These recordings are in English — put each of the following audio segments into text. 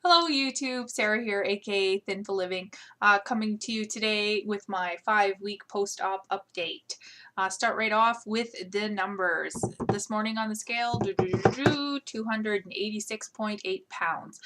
Hello YouTube, Sarah here, aka Thin for Living, coming to you today with my 5-week post-op update. Start right off with the numbers. This morning on the scale, 286.8 pounds.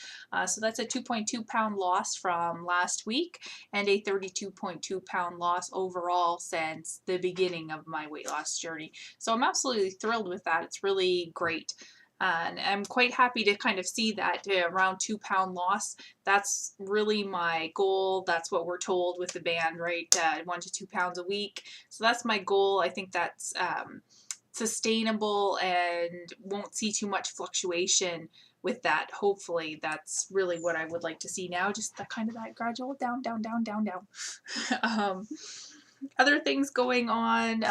So that's a 2.2 pound loss from last week and a 32.2 pound loss overall since the beginning of my weight loss journey. So I'm absolutely thrilled with that. It's really great. And I'm quite happy to kind of see that around 2 pound loss. That's really my goal. That's what we're told with the band, right? 1 to 2 pounds a week. So that's my goal. I think that's sustainable and won't see too much fluctuation with that. Hopefully, that's really what I would like to see now. Just that kind of that gradual down, down, down, down, down. Other things going on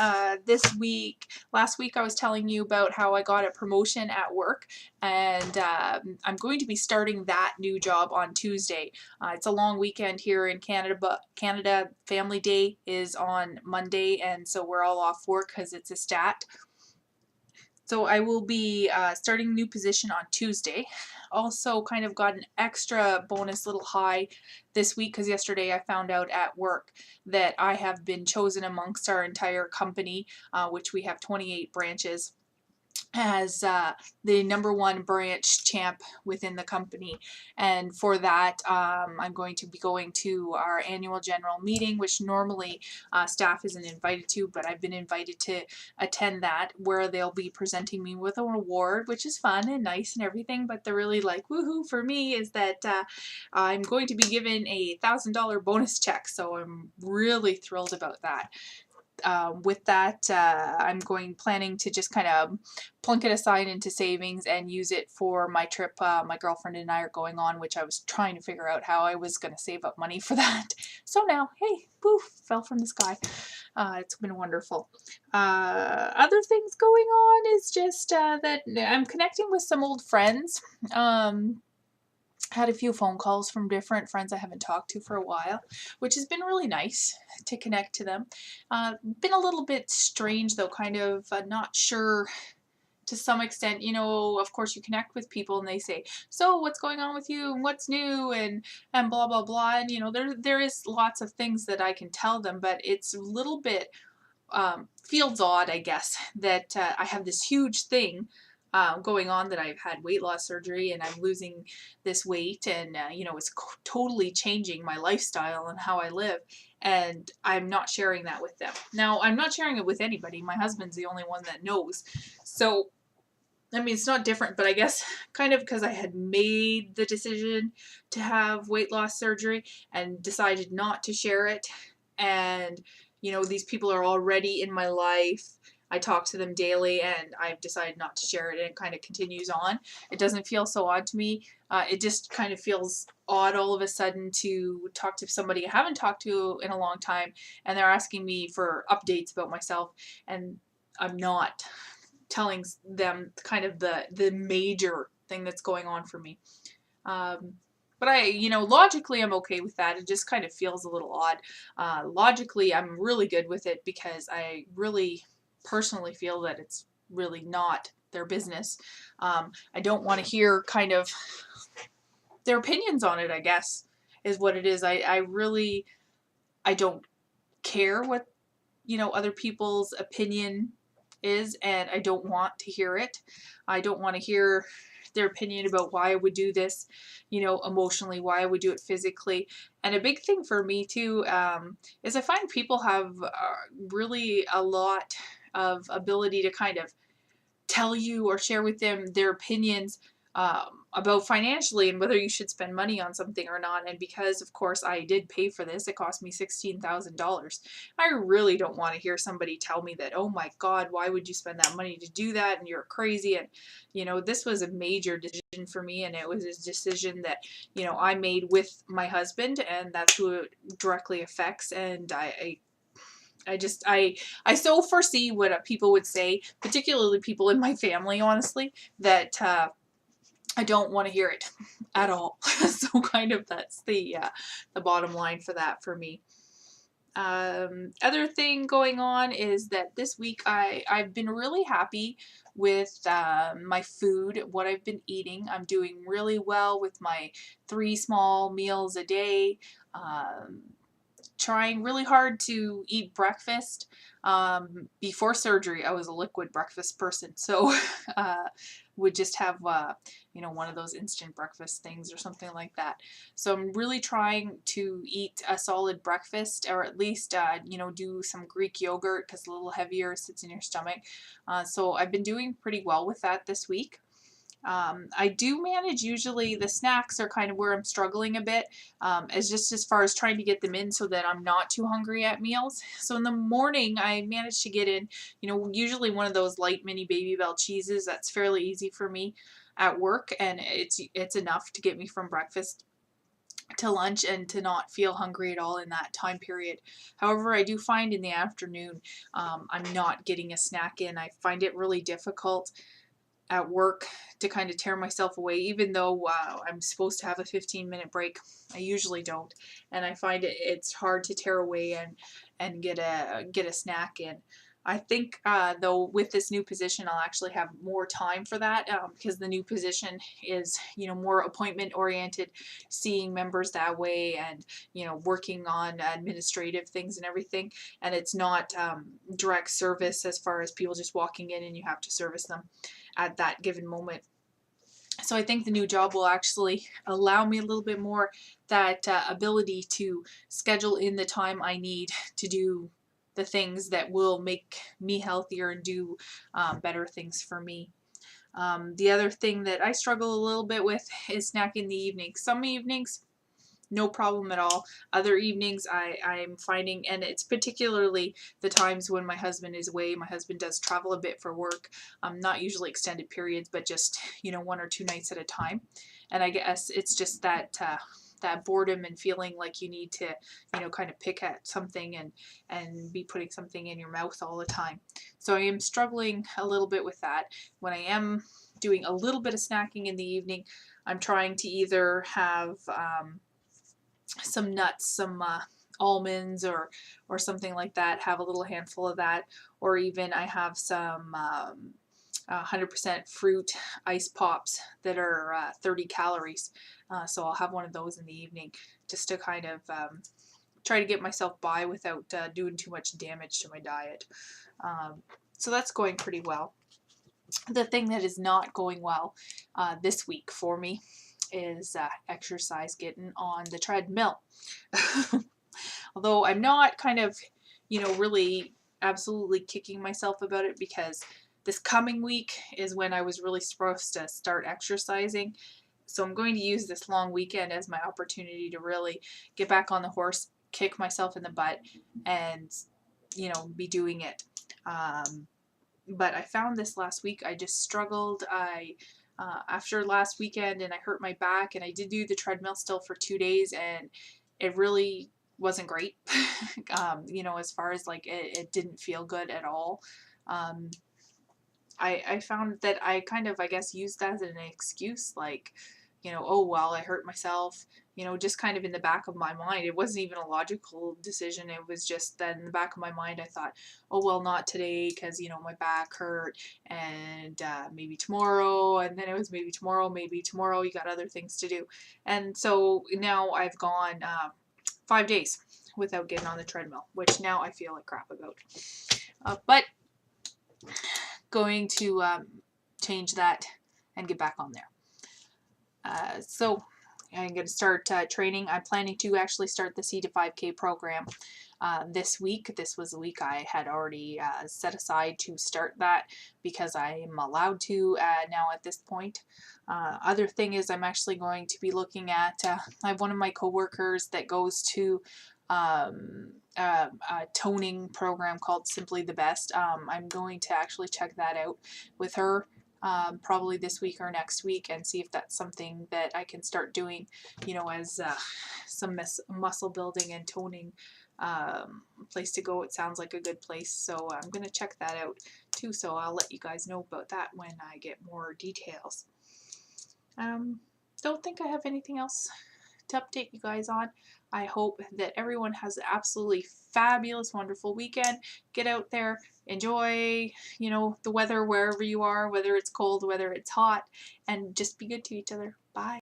this week. Last week I was telling you about how I got a promotion at work, and I'm going to be starting that new job on Tuesday. It's a long weekend here in Canada, but Canada Family Day is on Monday, and so we're all off work because it's a stat. So I will be starting a new position on Tuesday. Also kind of got an extra bonus little high this week because yesterday I found out at work that I have been chosen amongst our entire company, which we have 28 branches, as the #1 branch champ within the company. And for that, I'm going to be going to our annual general meeting, which normally staff isn't invited to, but I've been invited to attend that, where they'll be presenting me with an award, which is fun and nice and everything. But the really like woohoo for me is that I'm going to be given a $1,000 bonus check, so I'm really thrilled about that. With that, I'm planning to just kind of plunk it aside into savings and use it for my trip my girlfriend and I are going on, which I was trying to figure out how I was going to save up money for that. So now, hey, poof, fell from the sky. It's been wonderful. Other things going on is just that I'm connecting with some old friends. Had a few phone calls from different friends I haven't talked to for a while, which has been really nice to connect to them. Been a little bit strange though, kind of not sure to some extent. You know, of course you connect with people and they say, so what's going on with you and what's new and blah blah blah, and you know there is lots of things that I can tell them, but it's a little bit feels odd, I guess, that I have this huge thing going on, that I've had weight loss surgery and I'm losing this weight, and you know, it's totally changing my lifestyle and how I live, and I'm not sharing that with them. Now, I'm not sharing it with anybody. My husband's the only one that knows. So I mean, it's not different, but I guess kind of because I had made the decision to have weight loss surgery and decided not to share it, and you know, these people are already in my life. I talk to them daily, and I've decided not to share it, and it kind of continues on. It doesn't feel so odd to me. It just kind of feels odd all of a sudden to talk to somebody I haven't talked to in a long time, and they're asking me for updates about myself, and I'm not telling them kind of the major thing that's going on for me. But you know, logically I'm okay with that. It just kind of feels a little odd. Logically, I'm really good with it because I really personally feel that it's really not their business. I don't want to hear kind of their opinions on it, I guess, is what it is. I really, I don't care what, you know, other people's opinion is, and I don't want to hear it. I don't want to hear their opinion about why I would do this, you know, emotionally, why I would do it physically. And a big thing for me too is I find people have really a lot of ability to kind of tell you or share with them their opinions about financially and whether you should spend money on something or not. And because, of course, I did pay for this, it cost me $16,000. I really don't want to hear somebody tell me that, oh my God, why would you spend that money to do that? And you're crazy. And, you know, this was a major decision for me. And it was a decision that, you know, I made with my husband, and that's who it directly affects. And I so foresee what people would say, particularly people in my family, honestly, that I don't want to hear it at all. So kind of that's the bottom line for that for me. Other thing going on is that this week I've been really happy with my food, what I've been eating. I'm doing really well with my 3 small meals a day. Um, Trying really hard to eat breakfast. Before surgery, I was a liquid breakfast person, so would just have one of those instant breakfast things or something like that. So I'm really trying to eat a solid breakfast, or at least do some Greek yogurt because a little heavier sits in your stomach. So I've been doing pretty well with that this week. I do manage, usually the snacks are kind of where I'm struggling a bit, as far as trying to get them in so that I'm not too hungry at meals. So in the morning, I managed to get in, usually one of those light mini Baby Bell cheeses. That's fairly easy for me at work, and it's enough to get me from breakfast to lunch and to not feel hungry at all in that time period. However, I do find in the afternoon, I'm not getting a snack in. I find it really difficult at work to kind of tear myself away, even though I'm supposed to have a 15-minute break. I usually don't, and I find it's hard to tear away and get a snack in. I think though with this new position I'll actually have more time for that, because the new position is more appointment oriented, seeing members that way, and working on administrative things and everything, and it's not direct service as far as people just walking in and you have to service them at that given moment. So I think the new job will actually allow me a little bit more that ability to schedule in the time I need to do the things that will make me healthier and do better things for me. The other thing that I struggle a little bit with is snacking in the evening. Some evenings, no problem at all. Other evenings I'm finding, and it's particularly the times when my husband is away. My husband does travel a bit for work, not usually extended periods, but just 1 or 2 nights at a time. And I guess it's just that boredom and feeling like you need to kind of pick at something and be putting something in your mouth all the time. So I am struggling a little bit with that. When I am doing a little bit of snacking in the evening, I'm trying to either have some nuts, some almonds or something like that, have a little handful of that, or even I have some 100% fruit ice pops that are 30 calories. So I'll have one of those in the evening just to kind of try to get myself by without doing too much damage to my diet. So that's going pretty well. The thing that is not going well this week for me is exercise, getting on the treadmill. Although I'm not kind of, really absolutely kicking myself about it, because this coming week is when I was really supposed to start exercising. So I'm going to use this long weekend as my opportunity to really get back on the horse, kick myself in the butt, and, be doing it. But I found this last week, I just struggled. After last weekend, and I hurt my back, and I did do the treadmill still for 2 days, and it really wasn't great. As far as like it didn't feel good at all. I found that I kind of, I guess, used that as an excuse, like, oh, well, I hurt myself, just kind of in the back of my mind. It wasn't even a logical decision. It was just that in the back of my mind, I thought, oh, well, not today because, my back hurt, and maybe tomorrow. And then it was maybe tomorrow, you got other things to do. And so now I've gone 5 days without getting on the treadmill, which now I feel like crap about. But going to change that and get back on there. So I'm going to start training. I'm planning to actually start the C to 5K program this week. This was the week I had already set aside to start that, because I am allowed to now at this point. Other thing is, I'm actually going to be looking at, I have one of my coworkers that goes to a toning program called Simply the Best. I'm going to actually check that out with her probably this week or next week, and see if that's something that I can start doing, as some muscle building and toning place to go. It sounds like a good place, so I'm going to check that out too, so I'll let you guys know about that when I get more details. Don't think I have anything else to update you guys on. I hope that everyone has an absolutely fabulous, wonderful weekend. Get out there, enjoy, the weather wherever you are, whether it's cold, whether it's hot, and just be good to each other. Bye.